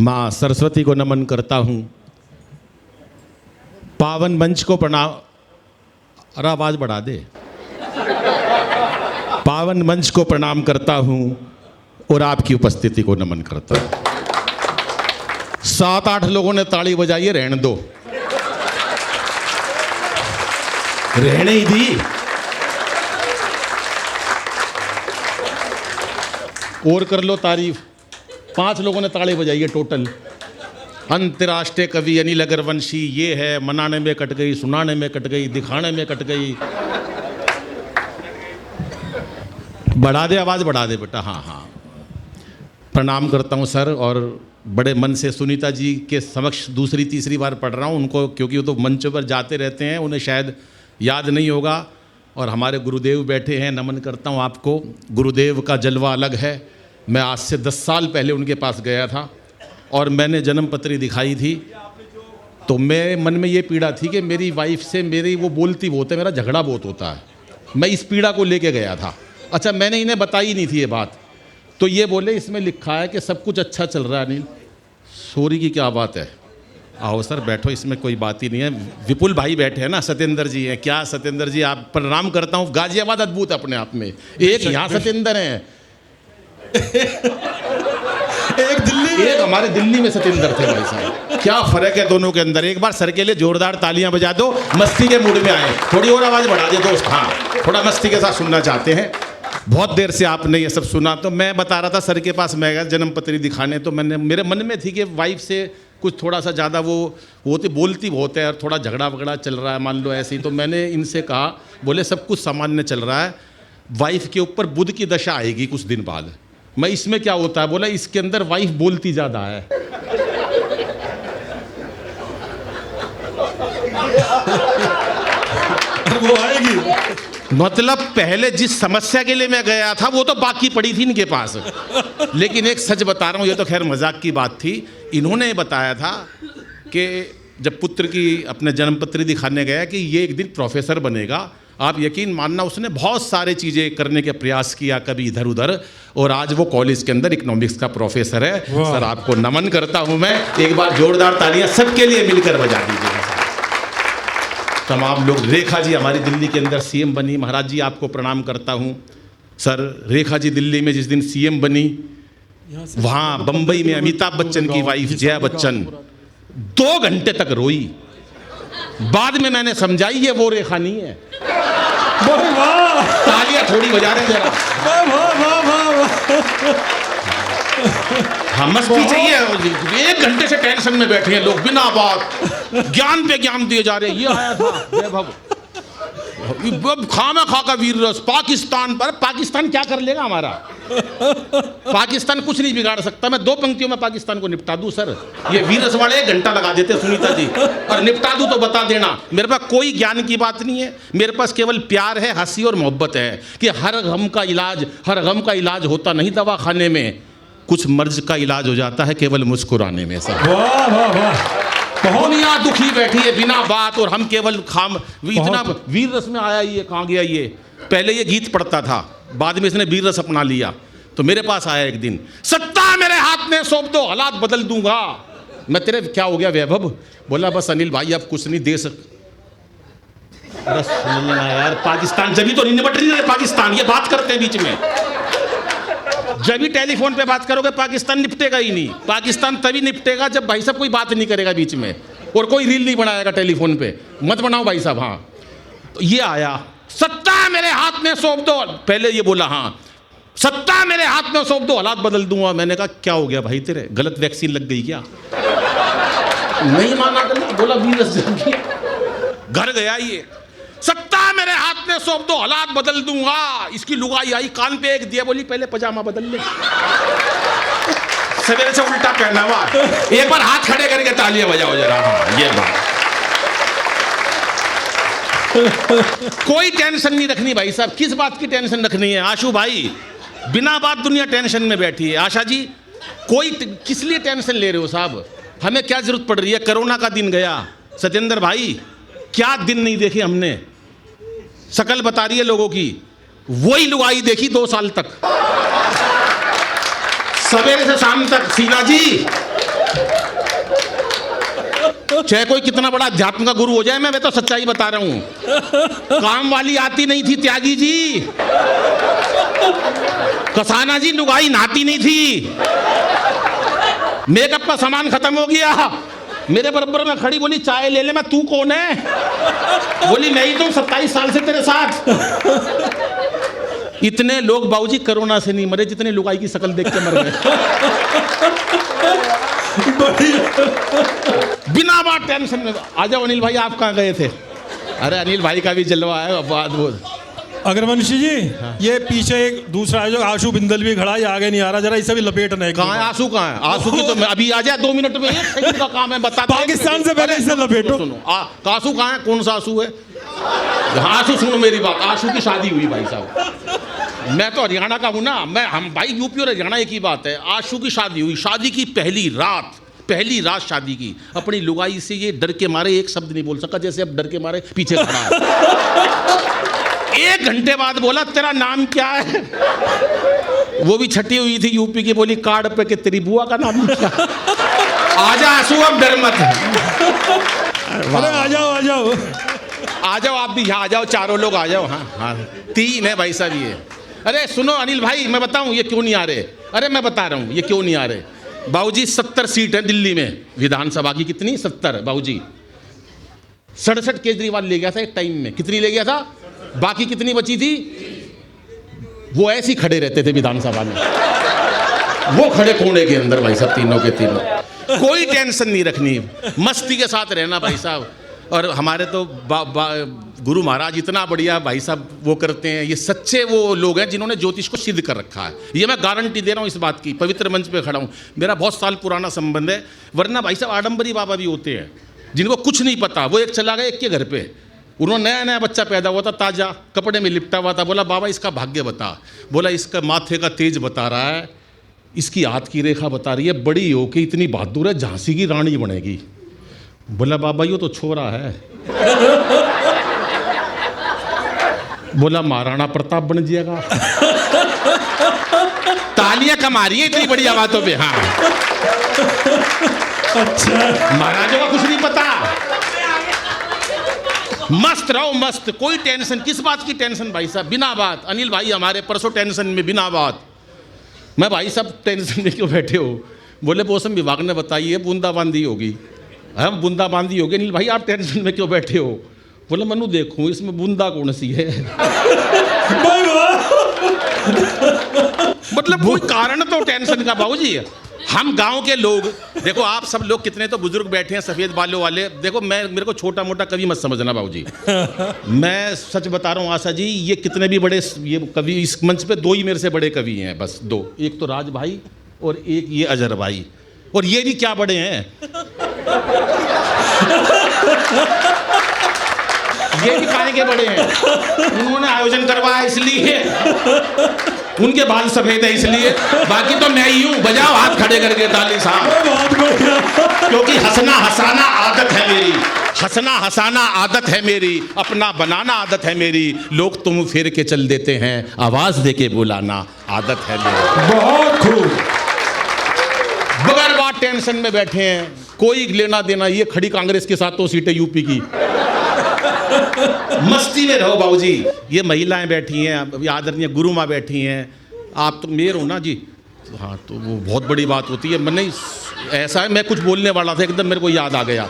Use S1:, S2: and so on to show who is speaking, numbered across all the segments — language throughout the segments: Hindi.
S1: माँ सरस्वती को नमन करता हूँ, पावन मंच को प्रणाम। अरे आवाज बढ़ा दे। पावन मंच को प्रणाम करता हूँ और आपकी उपस्थिति को नमन करता हूँ। 7-8 लोगों ने ताली बजाई है, रहने दो, रहने ही दी। और कर लो तारीफ। 5 लोगों ने ताली बजाई है टोटल। अंतर्राष्ट्रीय कवि अनिल अग्रवंशी ये है, मनाने में कट गई, सुनाने में कट गई, दिखाने में कट गई। बढ़ा दे, आवाज बढ़ा दे बेटा। हाँ हाँ, प्रणाम करता हूँ सर, और बड़े मन से सुनीता जी के समक्ष दूसरी तीसरी बार पढ़ रहा हूँ उनको, क्योंकि वो तो मंच पर जाते रहते हैं, उन्हें शायद याद नहीं होगा। और हमारे गुरुदेव बैठे हैं, नमन करता हूँ आपको। गुरुदेव का जलवा अलग है। मैं आज से 10 साल पहले उनके पास गया था और मैंने जन्मपत्री दिखाई थी, तो मेरे मन में ये पीड़ा थी कि मेरी वाइफ से मेरी वो बोलती बहुत है, मेरा झगड़ा बहुत होता है। मैं इस पीड़ा को लेके गया था। अच्छा, मैंने इन्हें बताई नहीं थी ये बात, तो ये बोले इसमें लिखा है कि सब कुछ अच्छा चल रहा है अनिल। सॉरी की क्या बात है? आओ सर बैठो, इसमें कोई बात ही नहीं है। विपुल भाई बैठे हैं ना, सत्येंद्र जी हैं। क्या सत्येंद्र जी, आप प्रणाम करता हूँ। गाजियाबाद अद्भुत अपने आप में, एक यहाँ सत्येंद्र हैं,
S2: एक दिल्ली,
S1: एक हमारे दिल्ली में सत्येंद्र थे। भाई साहब क्या फर्क है दोनों के अंदर। एक बार सर के लिए जोरदार तालियां बजा दो, मस्ती के मूड में आए। थोड़ी और आवाज बढ़ा दे दोस्त। हाँ, थोड़ा मस्ती के साथ सुनना चाहते हैं। बहुत देर से आपने ये सब सुना, तो मैं बता रहा था सर के पास मैं गया जन्मपत्री दिखाने, तो मैंने, मेरे मन में थी कि वाइफ से कुछ थोड़ा सा ज़्यादा वो होती बोलती बहुत है और थोड़ा झगड़ा वगड़ा चल रहा है, मान लो ऐसे ही। तो मैंने इनसे कहा, बोले सब कुछ सामान्य चल रहा है, वाइफ के ऊपर बुध की दशा आएगी कुछ दिन बाद। मैं इसमें क्या होता है? बोला इसके अंदर वाइफ बोलती ज़्यादा है।
S2: वो आएगी।
S1: मतलब पहले जिस समस्या के लिए मैं गया था वो तो बाकी पड़ी थी इनके पास, लेकिन एक सच बता रहा हूँ, ये तो खैर मजाक की बात थी। इन्होंने बताया था कि जब पुत्र की अपने जन्मपत्री दिखाने गया कि ये एक दिन प्रोफेसर बनेगा। आप यकीन मानना, उसने बहुत सारे चीज़ें करने के प्रयास किया, कभी इधर उधर, और आज वो कॉलेज के अंदर इकोनॉमिक्स का प्रोफेसर है। सर आपको नमन करता हूँ मैं। एक बार जोरदार तालियां सबके लिए मिलकर बजा दीजिए। तमाम लोग। रेखा जी हमारी दिल्ली के अंदर सीएम बनी। महाराज जी आपको प्रणाम करता हूँ। सर रेखा जी दिल्ली में जिस दिन सीएम बनी, वहाँ बम्बई में अमिताभ बच्चन की वाइफ जया बच्चन 2 घंटे तक रोई। बाद में मैंने समझाई ये वो रेखा नहीं है। तालियां थोड़ी बजा रहे जरा। हाँ, मस्ती चाहिए। 1 घंटे से टेंशन में बैठे हैं लोग, बिना बात ज्ञान पे ज्ञान दिए जा रहे हैं। ये आया था वैभव, खामा खा का वीर रस पाकिस्तान पर। पाकिस्तान क्या कर लेगा हमारा? पाकिस्तान कुछ नहीं बिगाड़ सकता। मैं 2 पंक्तियों में पाकिस्तान को निपटा दूं सर। ये वीर रस वाले 1 घंटा लगा देते सुनीता जी, और निपटा दूं तो बता देना। मेरे पास कोई ज्ञान की बात नहीं है, मेरे पास केवल प्यार है, हंसी और मोहब्बत है कि हर गम का इलाज होता नहीं दवा खाने में, कुछ मर्ज का इलाज हो जाता है केवल मुस्कुराने में। सर
S2: वाह वाह वाह,
S1: दुनिया दुखी बैठी है बिना बात, और हम केवल खाम। इतना वीर रस में आया ये, कहाँ गया ये? पहले ये गीत पढ़ता था, बाद में इसने वीर रस अपना लिया। तो मेरे पास आया एक दिन, सत्ता मेरे हाथ में सौंप दो, हालात बदल दूंगा। मैं तेरे क्या हो गया वैभव? बोला बस अनिल भाई अब कुछ नहीं दे बस यार, पाकिस्तान जब भी तो नहीं निपट रही है। पाकिस्तान ये बात करते हैं बीच में, जब भी टेलीफोन पे बात करोगे पाकिस्तान निपटेगा ही नहीं। पाकिस्तान तभी निपटेगा जब भाई साहब कोई बात नहीं करेगा बीच में, और कोई रील नहीं बनाएगा टेलीफोन पे। मत बनाओ भाई साहब। हाँ, तो ये आया, सत्ता मेरे हाथ में सौंप दो। पहले ये बोला, हाँ सत्ता मेरे हाथ में सौंप दो, हालात बदल दूंगा। मैंने कहा क्या हो गया भाई तेरे, गलत वैक्सीन लग गई क्या? नहीं माना, बोला वीर घर गया ये, सत्ता मेरे हाथ में सौंप दो, हालात बदल दूंगा। इसकी लुगाई आई, कान पे एक दिया, बोली पहले पजामा बदल ले। सवेरे से उल्टा पहना हुआ। एक बार हाथ खड़े करके तालियां बजाओ जरा। हाँ, ये बात। कोई टेंशन नहीं रखनी भाई साहब। किस बात की टेंशन रखनी है आशु भाई? बिना बात दुनिया टेंशन में बैठी है। आशा जी, कोई किस लिए टेंशन ले रहे हो साहब? हमें क्या जरूरत पड़ रही है? कोरोना का दिन गया। सत्येंद्र भाई, क्या दिन नहीं देखे हमने। शकल बता रही है लोगों की, वही लुगाई देखी 2 साल तक, सवेरे से शाम तक। सीना जी चाहे कोई कितना बड़ा अध्यात्म का गुरु हो जाए, मैं तो सच्चाई बता रहा हूं। काम वाली आती नहीं थी त्यागी जी, कसाना जी लुगाई नहाती नहीं थी, मेकअप का सामान खत्म हो गया। मेरे बराबर में खड़ी बोली चाय ले ले। मैं तू कौन है? बोली मैं ही तो 27 साल से तेरे साथ। इतने लोग बाबूजी कोरोना से नहीं मरे जितने लुगाई की शक्ल देख के मर गए। बिना बात टेंशन में। आ जाओ अनिल भाई, आप कहाँ गए थे? अरे अनिल भाई का भी जलवा है बात वो।
S2: अग्रवंशी जी, ये पीछे एक दूसरा है जो आशु बिंदल भी खड़ा है, आगे नहीं आ रहा, जरा इसे भी लपेटना है।
S1: कहाँ है आशु? कहाँ है आशु? की तो मैं अभी आ जाए 2 मिनट में, एक सेकंड का काम है, बता।
S2: पाकिस्तान से पहले इसे लपेटो।
S1: सुनो आशु कहाँ है? कौन सा आशु है? आशु सुनो मेरी बात, आशु की शादी हुई भाई साहब। मैं तो हरियाणा का हूँ ना, हम भाई यूपी और हरियाणा एक ही बात है। आशु की शादी हुई, शादी की पहली रात शादी की। अपनी लुगाई से ये डर के मारे एक शब्द नहीं बोल सका, जैसे अब डर के मारे पीछे खड़ा है। 1 घंटे बाद बोला तेरा नाम क्या है? वो भी छठी हुई थी यूपी की, बोली कार्ड पे कि तेरी बुआ का नाम क्या? आजा आंसू, अब डर मत।
S2: अरे आ जाओ
S1: आप भी यहाँ आ जाओ, चारों लोग आ जाओ। हाँ 3 है भाई साहब ये। अरे सुनो अनिल भाई, मैं बताऊं ये क्यों नहीं आ रहे? अरे मैं बता रहा हूँ ये क्यों नहीं आ रहे। बाबूजी 70 सीट है दिल्ली में विधानसभा की। कितनी? 70 बाबूजी। 67 केजरीवाल ले गया था एक टाइम में। कितनी ले गया था? बाकी कितनी बची थी? वो ऐसे ही खड़े रहते थे विधानसभा में, वो खड़े कोने के अंदर भाई साहब, तीनों के तीनों। कोई टेंशन नहीं रखनी, मस्ती के साथ रहना भाई साहब। और हमारे तो गुरु महाराज इतना बढ़िया भाई साहब वो करते हैं। ये सच्चे वो लोग हैं जिन्होंने ज्योतिष को सिद्ध कर रखा है। ये मैं गारंटी दे रहा हूँ इस बात की, पवित्र मंच पे खड़ा हूँ। मेरा बहुत साल पुराना संबंध है। वरना भाई साहब आडम्बरी बाबा भी होते हैं जिनको कुछ नहीं पता। वो एक चला गया एक के घर पे, उन्होंने नया बच्चा पैदा हुआ था, ताज़ा कपड़े में लिपटा हुआ था। बोला बाबा इसका भाग्य बता। बोला इसका माथे का तेज बता रहा है, इसकी हाथ की रेखा बता रही है, बड़ी हो के इतनी बहादुर है, झांसी की रानी बनेगी। बोला बाबा यो तो छोरा है। बोला महाराणा प्रताप बन जाएगा। तालियां कमा रही है इतनी बड़ी आवाजों पे। हाँ अच्छा, महाराजों का कुछ नहीं पता। मस्त रहो मस्त, कोई टेंशन। किस बात की टेंशन भाई साहब? बिना बात। अनिल भाई हमारे परसों टेंशन में बिना बात। मैं भाई साहब टेंशन में क्यों बैठे हो? बोले मौसम विभाग ने बताई है बूंदाबांदी होगी। हम बूंदाबांदी होगी। अनिल भाई आप टेंशन में क्यों बैठे हो? बोले मनु देखूं इसमें बूंदा कौन सी है? मतलब कोई कारण तो टेंशन का बाबूजी। हम गांव के लोग, देखो आप सब लोग कितने तो बुजुर्ग बैठे हैं सफेद बालों वाले। देखो मेरे को छोटा मोटा कवि मत समझना बाबूजी। मैं सच बता रहा हूँ आशा जी, ये कितने भी बड़े ये कवि इस मंच पे 2 ही मेरे से बड़े कवि हैं, बस 2। एक तो राज भाई और एक ये अजहर भाई। और ये भी क्या बड़े हैं, ये भी काहे के बड़े हैं। उन्होंने आयोजन करवाया इसलिए, उनके बाल सफेद है इसलिए, बाकी तो मैं ही हूँ। बजाओ हाथ खड़े करके ताली साहब। क्योंकि हंसना हंसाना आदत है मेरी, हंसना हंसाना आदत है मेरी, अपना बनाना आदत है मेरी। लोग तुम फेर के चल देते हैं, आवाज दे के बुलाना आदत है मेरी।
S2: बहुत खूब।
S1: बगैर बात टेंशन में बैठे हैं, कोई लेना देना। ये खड़ी कांग्रेस के साथ 2 सीटें यूपी की। मस्ती में रहो बाबूजी। ये महिलाएं बैठी हैं, आदरणीय गुरु माँ बैठी हैं, आप तो मेयर हो ना जी। हाँ तो वो बहुत बड़ी बात होती है। मैं नहीं ऐसा है, मैं कुछ बोलने वाला था एकदम मेरे को याद आ गया।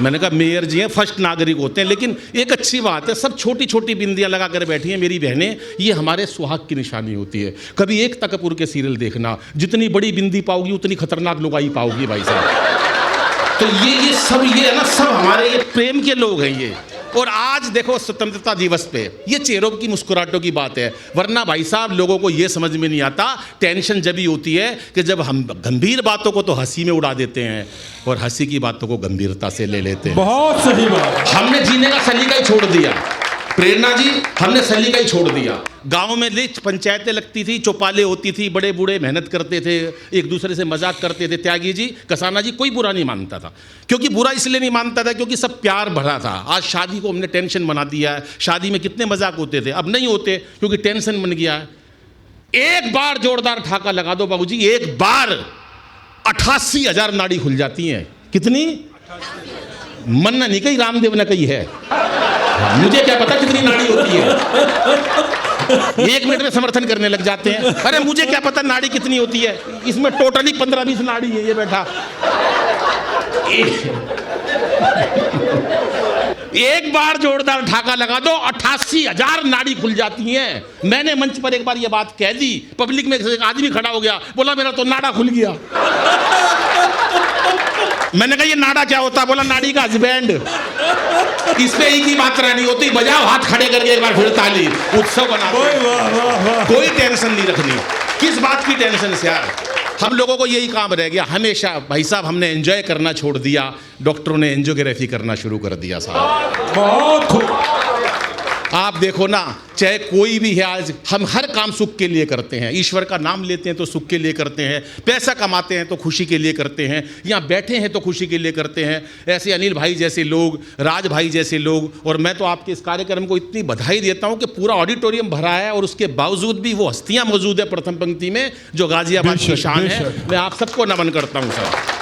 S1: मैंने कहा मेयर जी हैं, फर्स्ट नागरिक होते हैं। लेकिन एक अच्छी बात है, सब छोटी छोटी बिंदियाँ लगा कर बैठी हैं मेरी बहनें। ये हमारे सुहाग की निशानी होती है। कभी एकता कपूर के सीरियल देखना, जितनी बड़ी बिंदी पाओगी उतनी खतरनाक लुगाई पाओगी भाई साहब। तो ये सब ये है ना, सब हमारे ये प्रेम के लोग हैं ये। और आज देखो स्वतंत्रता दिवस पे ये चेहरों की मुस्कुराहटों की बात है। वरना भाई साहब लोगों को ये समझ में नहीं आता, टेंशन जब ही होती है कि जब हम गंभीर बातों को तो हंसी में उड़ा देते हैं और हंसी की बातों को गंभीरता से ले लेते हैं।
S2: बहुत सही बात।
S1: हमने जीने का सलीका ही छोड़ दिया। प्रेरणा जी, हमने सलीका ही छोड़ दिया। गाँव में पंचायतें लगती थी, चौपाले होती थी, बड़े बूढ़े मेहनत करते थे, एक दूसरे से मजाक करते थे। त्यागी जी, कसाना जी, कोई बुरा नहीं मानता था। क्योंकि बुरा इसलिए नहीं मानता था क्योंकि सब प्यार भरा था। आज शादी को हमने टेंशन बना दिया है। शादी में कितने मजाक होते थे, अब नहीं होते क्योंकि टेंशन बन गया है। एक बार जोरदार ठाका लगा दो बाबूजी, एक बार 88,000 नाड़ी खुल जाती हैं। कितनी? मन्ना नहीं कही, रामदेव ने कही है। मुझे क्या पता कितनी नाड़ी होती है, 1 मिनट में समर्थन करने लग जाते हैं। अरे मुझे क्या पता नाड़ी कितनी होती है, इसमें टोटली 15-20 नाड़ी है। ये बैठा एक बार जोरदार ठाका लगा दो 88,000 नाड़ी खुल जाती हैं। मैंने मंच पर एक बार ये बात कह दी, पब्लिक में एक आदमी खड़ा हो गया, बोला मेरा तो नाड़ा खुल गया। मैंने कहा ये नाड़ा क्या होता है? बोला नाड़ी का हस्बैंड। इस पे एक ही मात्रा नहीं होती, बजाओ हाथ खड़े करके एक बार फिर ताली, उत्सव बना। कोई टेंशन नहीं रखनी। किस बात की टेंशन से यार? हम लोगों को यही काम रह गया हमेशा। भाई साहब हमने एंजॉय करना छोड़ दिया, डॉक्टरों ने एंजियोग्राफी करना शुरू कर दिया साहब।
S2: बहुत खूब।
S1: आप देखो ना, चाहे कोई भी है, आज हम हर काम सुख के लिए करते हैं। ईश्वर का नाम लेते हैं तो सुख के लिए करते हैं, पैसा कमाते हैं तो खुशी के लिए करते हैं, यहाँ बैठे हैं तो खुशी के लिए करते हैं। ऐसे अनिल भाई जैसे लोग, राज भाई जैसे लोग, और मैं तो आपके इस कार्यक्रम को इतनी बधाई देता हूँ कि पूरा ऑडिटोरियम भरा है और उसके बावजूद भी वो हस्तियाँ मौजूद है प्रथम पंक्ति में जो गाजियाबाद की शान है। मैं आप सबको नमन करता हूँ सर।